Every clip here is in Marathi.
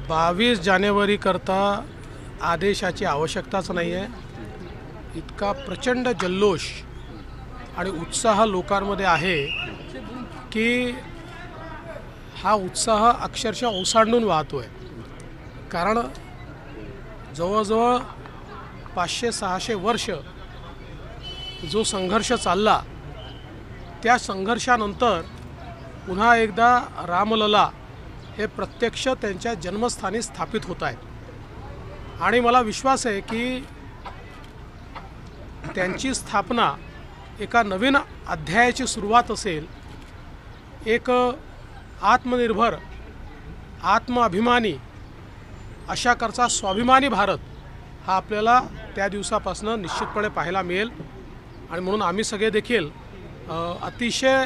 22 जानेवारी करता आदेशाची आवश्यकताच नाही आहे. इतका प्रचंड जल्लोष आणि उत्साह लोकांमध्ये आहे की हा उत्साह अक्षरशः ओसांडून वाहतोय. कारण जवळजवळ 500-600 वर्ष जो संघर्ष चालला त्या संघर्षानंतर पुन्हा एकदा रामलला हे प्रत्यक्ष त्यांच्या जन्मस्थानी स्थापित होत आहेत. आणि मला विश्वास आहे की त्यांची स्थापना एका नवीन अध्यायाची सुरुवात असेल. एक आत्मनिर्भर आत्माभिमानी अशाकरचा स्वाभिमानी भारत हा आपल्याला त्या दिवसापासून निश्चितपणे पाहायला मिळेल. आणि म्हणून आम्ही सगळे देखील अतिशय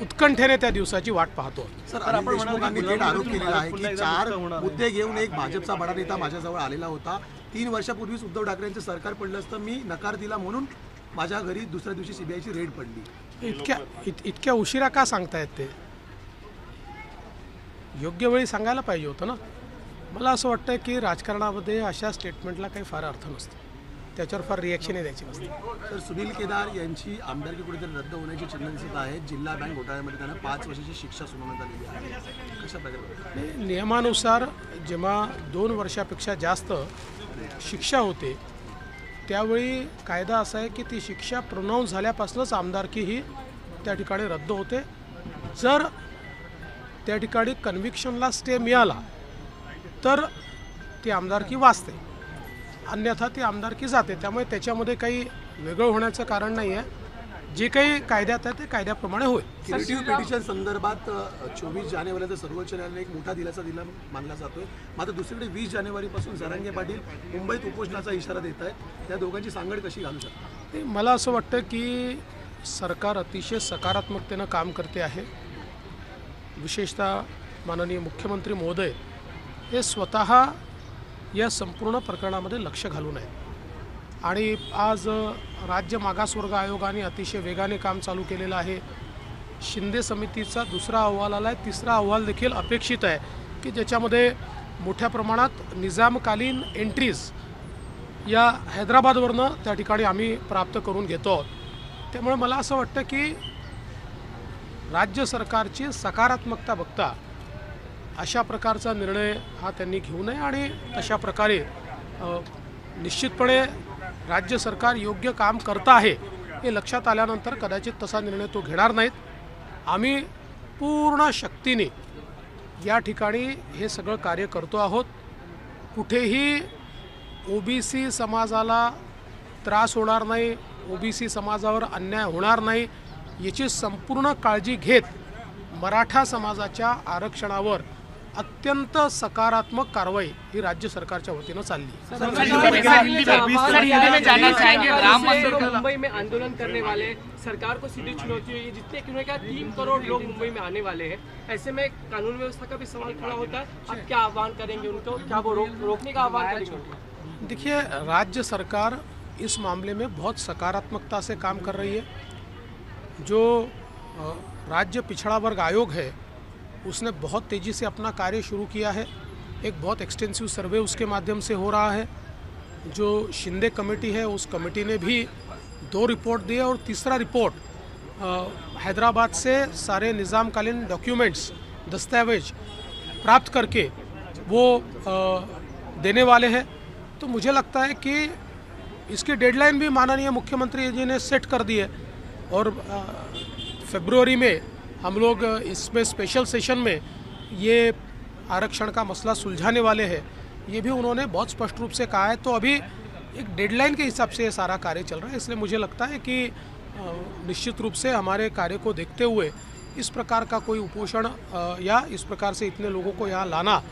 उत्कंठेने त्या दिवसाची वाट पाहतो. सर, अनिल देशमुखांनी थेट आरोप केलेला आहे की 4 मुद्दे घेऊन एक भाजपचा बडा नेता माझ्याजवळ आलेला होता. 3 वर्षापूर्वीच उद्धव ठाकरेंचं सरकार पडलं असतं, मी नकार दिला म्हणून माझ्या घरी दुसऱ्या दिवशी सीबीआयची रेड पडली. इतक्या उशिरा का सांगतायत ते? योग्य वेळी सांगायला पाहिजे होतं ना. मला असं वाटतं की राजकारणामध्ये अशा स्टेटमेंटला काही फार अर्थ नसतो, त्याच्यावर फार रिॲक्शनही द्यायची नसते. तर सुनील केदार यांची आमदारकी कुठेतरी रद्द होण्याची चिन्ह दिसत आहेत. जिल्हा बँक घोटाळ्यामध्ये त्यांना 5 वर्षाची शिक्षा सुनावण्यात आलेली आहे. कशा प्रकारे? नियमानुसार जेव्हा 2 वर्षापेक्षा जास्त शिक्षा होते त्यावेळी कायदा असा आहे की ती शिक्षा प्रोनाऊन्स झाल्यापासूनच आमदारकी ही त्या ठिकाणी रद्द होते. जर त्या ठिकाणी कन्व्हिक्शनला स्टे मिळाला तर ती आमदारकी वाचते, अन्यथा ती आमदारकी जाते. त्यामुळे त्याच्यामध्ये काही वेगळं होण्याचं कारण नाही आहे. जे काही कायद्यात आहे ते कायद्याप्रमाणे होईल. क्रिएटिव्ह पिटिशन संदर्भात 24 जानेवारीला सर्वोच्च न्यायालयाने एक मोठा दिलासा दिला मानला जातोय. मात्र दुसरीकडे 20 जानेवारीपासून जरांगे पाटील मुंबईत उपोषणाचा इशारा देत आहेत. त्या दोघांची सांगड कशी घालू शकतात? मला असं वाटतं की सरकार अतिशय सकारात्मकतेनं काम करते आहे. विशेषतः माननीय मुख्यमंत्री महोदय हे स्वतः या संपूर्ण प्रकरणामध्ये लक्ष घालून आहे. आणि आज राज्य मागासवर्ग आयोगाने अतिशय वेगाने काम चालू केलेलं आहे. शिंदे समितीचा 2रा अहवाल आला आहे, 3रा अहवाल देखील अपेक्षित आहे की ज्याच्यामध्ये मोठ्या प्रमाणात निजामकालीन एंट्रीज या हैदराबादवरनं त्या ठिकाणी आम्ही प्राप्त करून घेतो आहोत. त्यामुळे मला असं वाटतं की राज्य सरकारची सकारात्मकता बघता अशा प्रकारचा निर्णय हा त्यांनी घेऊ नये. आणि अशा प्रकारे निश्चितपणे राज्य सरकार योग्य काम करतं आहे हे लक्षात आल्यानंतर कदाचित तसा निर्णय तो घेणार नाहीत. आम्ही पूर्ण शक्तीने या ठिकाणी हे सगळं कार्य करतो आहोत. कुठेही ओबीसी समाजाला त्रास होणार नाही, ओबीसी समाजावर अन्याय होणार नाही याची संपूर्ण काळजी घेत मराठा समाजाच्या आरक्षणावर अत्यंत सकारात्मक कारवाई ही राज्य सरकारच्या वतीनं चालली. मुंबई में आंदोलन करने वाले सरकार को सीधी चुनौती हुई, जितने क्यों क्या 3 करोड़ लोग मुंबई में आने वाले हैं. ऐसे में कानून व्यवस्था का भी सवाल खड़ा होता है. आप क्या आह्वान करेंगे उनको, क्या वो रोकने का आह्वान करेंगे? देखिए, राज्य सरकार इस मामले में बहुत सकारात्मकता से काम कर रही है. जो राज्य पिछड़ा वर्ग आयोग है उसने बहुत तेज़ी से अपना कार्य शुरू किया है. एक बहुत एक्सटेंसिव सर्वे उसके माध्यम से हो रहा है. जो शिंदे कमेटी है उस कमेटी ने भी 2 रिपोर्ट दिए और 3रा रिपोर्ट हैदराबाद से सारे निज़ामकालीन डॉक्यूमेंट्स दस्तावेज प्राप्त करके वो देने वाले हैं. तो मुझे लगता है कि इसकी डेडलाइन भी माननीय मुख्यमंत्री जी ने सेट कर दी है और फरवरी में हम लोग इसमें स्पेशल सेशन में ये आरक्षण का मसला सुलझाने वाले हैं. ये भी उन्होंने बहुत स्पष्ट रूप से कहा है. तो अभी एक डेडलाइन के हिसाब से ये सारा कार्य चल रहा है. इसलिए मुझे लगता है कि निश्चित रूप से हमारे कार्य को देखते हुए इस प्रकार का कोई उपोषण या इस प्रकार से इतने लोगों को यहाँ लाना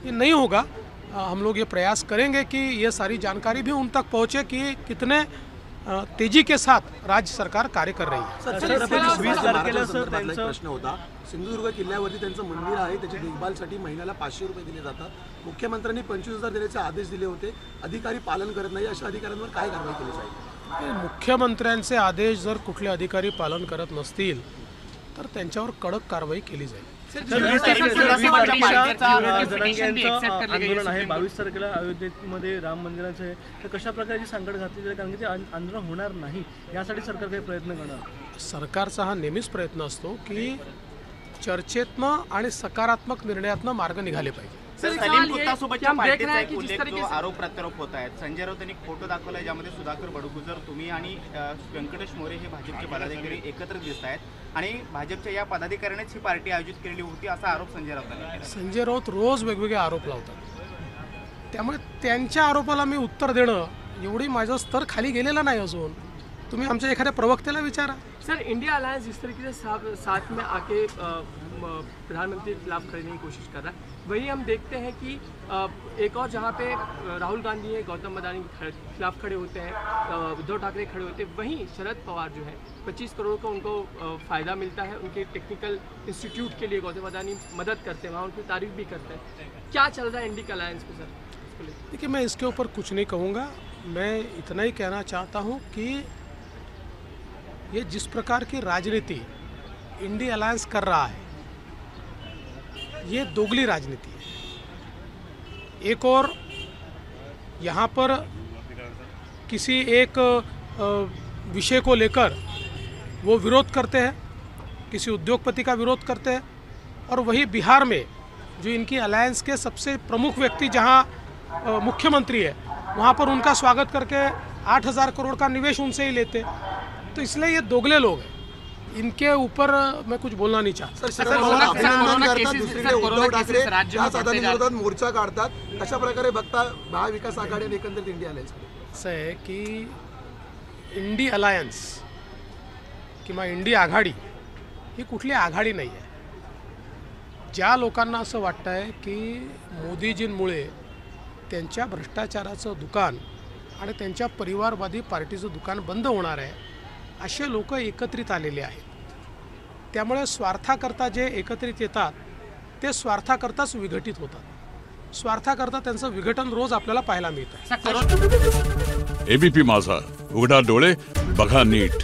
ये नहीं होगा. हम लोग ये प्रयास करेंगे कि ये सारी जानकारी भी उन तक पहुँचे कि कितने तेजी के साथ राज्य सरकार कार्य कर रही है. प्रश्न होता, सिंधुदुर्ग किल्ल्यावरती त्यांचं मंदिर आहे, त्याची देखभालसाठी महिन्याला 500 रुपये दिले जातात. मुख्यमंत्र्यांनी 25,000 देण्याचे आदेश दिले होते. अधिकारी पालन करत नाही, अशा अधिकाऱ्यांवर काय कारवाई केली जाईल? मुख्यमंत्र्यांचे आदेश जर कुठले अधिकारी पालन करत नसतील तर त्यांच्यावर कडक कारवाई केली जाईल. आंदोलन आहे 22 तारखेला अयोध्येमध्ये राम मंदिराचं आहे, तर कशा प्रकारची सांगड घातली जाईल, कारण की ते आंदोलन होणार नाही यासाठी सरकार काही प्रयत्न करणार? सरकारचा हा नेहमीच प्रयत्न असतो की चर्चेतनं आणि सकारात्मक निर्णयातनं मार्ग निघाले पाहिजे. सलीम कुत्तासोबतच्या पार्टीचा एक उल्लेख जो आरोप प्रत्यारोप होत आहेत. संजय राऊत यांनी फोटो दाखवला ज्यामध्ये सुधाकर बडगुजर, तुम्ही आणि व्यंकटेश मोरे हे भाजपचे पदाधिकारी एकत्र दिसत आहेत आणि भाजपच्या या पदाधिकाऱ्यांनीच ही पार्टी आयोजित केलेली होती असा आरोप संजय राऊतांनी केला. संजय राऊत रोज वेगवेगळे आरोप लावतात, त्यामुळे त्यांच्या आरोपाला मी उत्तर देणं एवढी माझं स्तर खाली गेलेला नाही अजून. तुम्ही आमच्या एखाद्या प्रवक्त्याला विचारा. सर, इंडिया अलायंस जिस तरीके से साथ में आके प्रधानमंत्री के खिलाफ करने की कोशिश कर रहा है, वही हम देखते हैं कि एक और जहाँ पे राहुल गांधी है गौतम अडानी के खिलाफ खड़े होते हैं, उद्धव ठाकरे खड़े होते हैं, वहीं शरद पवार जो है 25 करोड़ का उनको फ़ायदा मिलता है. उनके टेक्निकल इंस्टीट्यूट के लिए गौतम अडानी मदद करते हैं, वहाँ उनकी तारीफ भी करते हैं. क्या चल रहा है इंडिया अलायंस में सर? देखिए, मैं इसके ऊपर कुछ नहीं कहूँगा. मैं इतना ही कहना चाहता हूँ कि ये जिस प्रकार की राजनीति इंडिया अलायंस कर रहा है, ये दोगली राजनीति है. एक और यहाँ पर किसी एक विषय को लेकर वो विरोध करते हैं, किसी उद्योगपति का विरोध करते हैं, और वही बिहार में जो इनकी अलायंस के सबसे प्रमुख व्यक्ति जहाँ मुख्यमंत्री है, वहाँ पर उनका स्वागत करके 8,000 करोड़ का निवेश उनसे ही लेते. तो इसलिए ये दोगले लोग हैं, इनके ऊपर मैं कुछ बोलना नहीं चाहता. शरद पवार अभिनंदन करतात, दुसरीकडे उद्धव ठाकरे याच अदानीविरोधात मोर्चा काढतात. कशा प्रकारे बघता महाविकास आघाडी आणि एकंदरीत इंडिया अलायन्स? असं आहे की इंडी अलायन्स किंवा इंडी आघाडी ही कुठली आघाडी नाही आहे. ज्या लोकांना असं वाटतं आहे की मोदीजींमुळे त्यांच्या भ्रष्टाचाराचं दुकान आणि त्यांच्या परिवारवादी पार्टीचं दुकान बंद होणार आहे, असे लोक एकत्रित आलेले आहेत. त्यामुळे स्वार्थाकरता जे एकत्रित येतात ते स्वार्थाकरताच विघटित होतात. स्वार्थाकरता त्यांचं विघटन रोज आपल्याला पाहायला मिळतं. एबीपी माझा, उघडा डोळे बघा नीट.